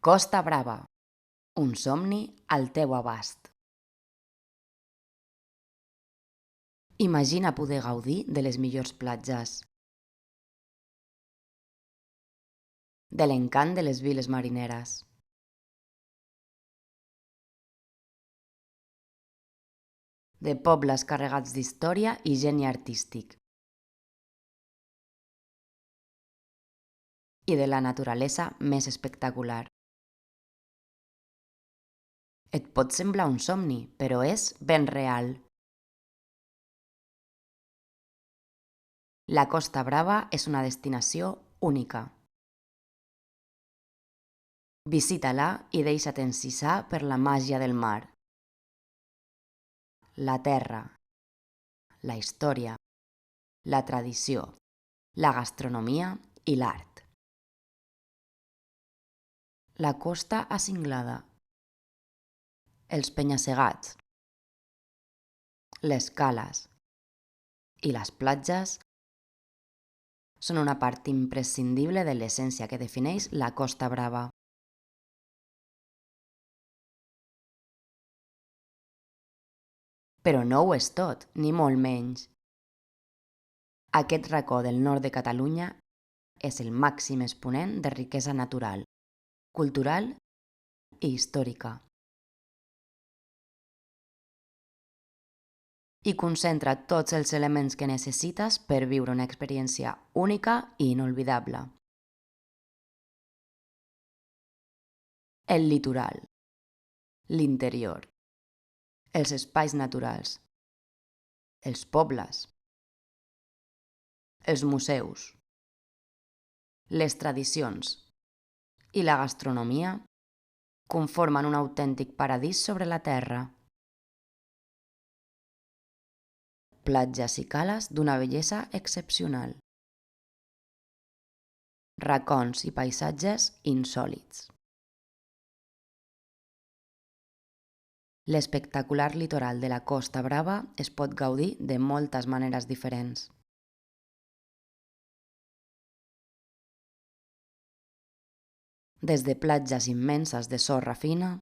Costa Brava, un somni al teu abast. Imagina poder gaudir de les millors platges, de l'encant de les viles marineres, de pobles carregats d'història i geni artístic, i de la naturalesa més espectacular. Et pot semblar un somni, però és ben real. La Costa Brava és una destinació única. Visita-la i deixa't encisar per la màgia del mar. La terra, la història, la tradició, la gastronomia i l'art. La costa acinglada, els penya-segats, les cales i les platges són una part imprescindible de l'essència que defineix la Costa Brava. Però no ho és tot, ni molt menys. Aquest racó del nord de Catalunya és el màxim exponent de riquesa natural, cultural i històrica. I concentra tots els elements que necessites per viure una experiència única i inolvidable. El litoral, l'interior, els espais naturals, els pobles, els museus, les tradicions i la gastronomia conformen un autèntic paradís sobre la terra. Platges i cales d'una bellesa excepcional. Racons i paisatges insòlits. L'espectacular litoral de la Costa Brava es pot gaudir de moltes maneres diferents. Des de platges immenses de sorra fina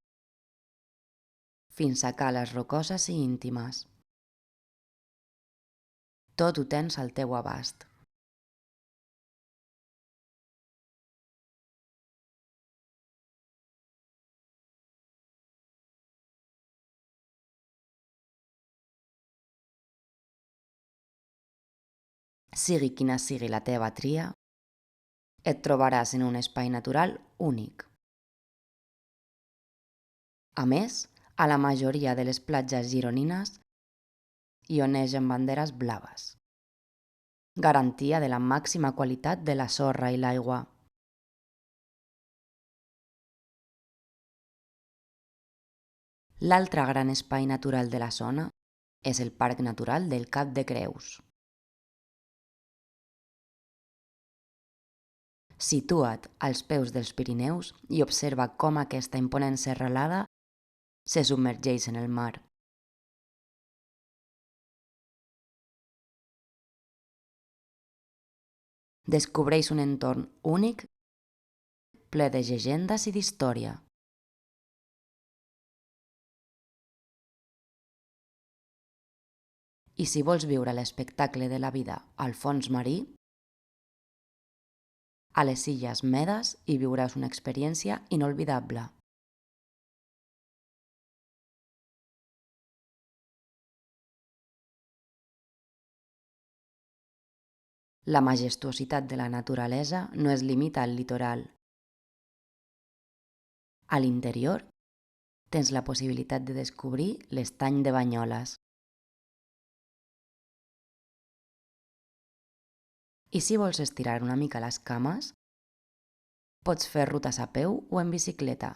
fins a cales rocoses i íntimes. Tot ho tens al teu abast. Sigui quina sigui la teva tria, et trobaràs en un espai natural únic. A més, a la majoria de les platges gironines hi onegen banderes blaves, garantia de la màxima qualitat de la sorra i l'aigua. L'altre gran espai natural de la zona és el Parc Natural del Cap de Creus. Situa't als peus dels Pirineus i observa com aquesta imponent serralada se submergeix en el mar. Descobreix un entorn únic, ple de llegendes i d'història. I si vols viure l'espectacle de la vida al fons marí, a les Illes Medes hi viuràs una experiència inolvidable. La majestuositat de la naturalesa no es limita al litoral. A l'interior tens la possibilitat de descobrir l'estany de Banyoles. I si vols estirar una mica les cames, pots fer rutes a peu o en bicicleta.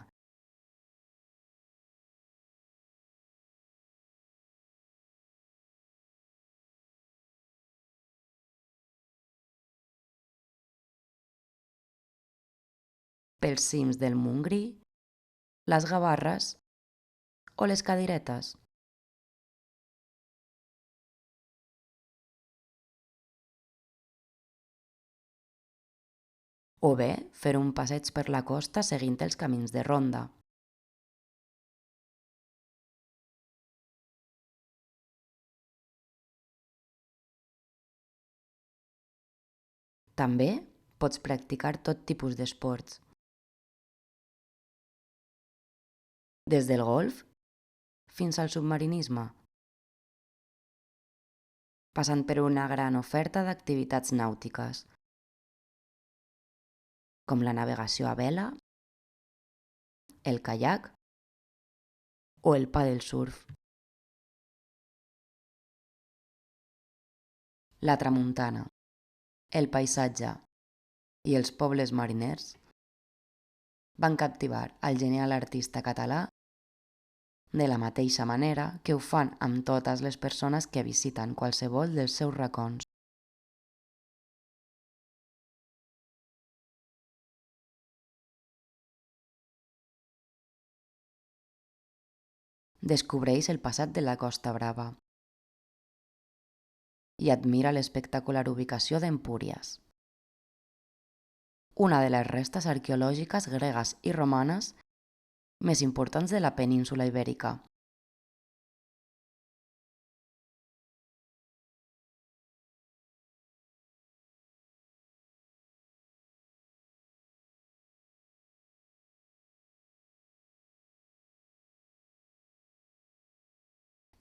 Pels cims del Montgrí, les Gavarres o les Cadiretes. o bé fer un passeig per la costa seguint els camins de ronda. També pots practicar tot tipus d'esports, des del golf fins al submarinisme, passant per una gran oferta d'activitats nàutiques, com la navegació a vela, el caiac o el paddlesurf. La tramuntana, el paisatge i els pobles mariners van captivar al genial artista català de la mateixa manera que ho fan amb totes les persones que visiten qualsevol dels seus racons. Descobreix el passat de la Costa Brava i admira l'espectacular ubicació d'Empúries, una de les restes arqueològiques gregues i romanes més importants de la península Ibèrica.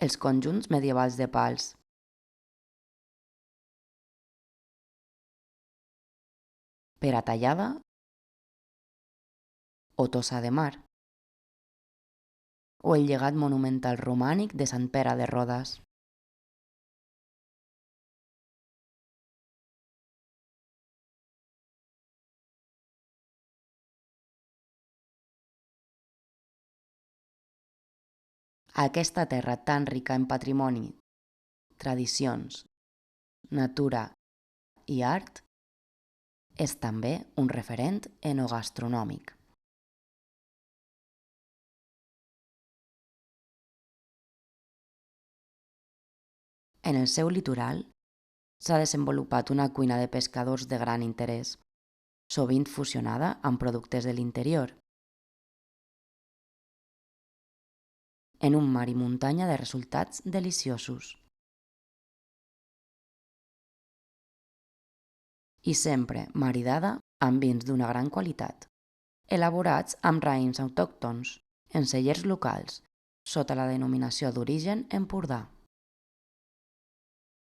Els conjunts medievals de pals, Pera Tallada o Tossa de Mar, o el llegat monumental romànic de Sant Pere de Rodes. Aquesta terra tan rica en patrimoni, tradicions, natura i art és també un referent enogastronòmic. En el seu litoral s'ha desenvolupat una cuina de pescadors de gran interès, sovint fusionada amb productes de l'interior, en un mar i muntanya de resultats deliciosos. I sempre maridada amb vins d'una gran qualitat, elaborats amb raïms autòctons, en cellers locals, sota la denominació d'origen Empordà.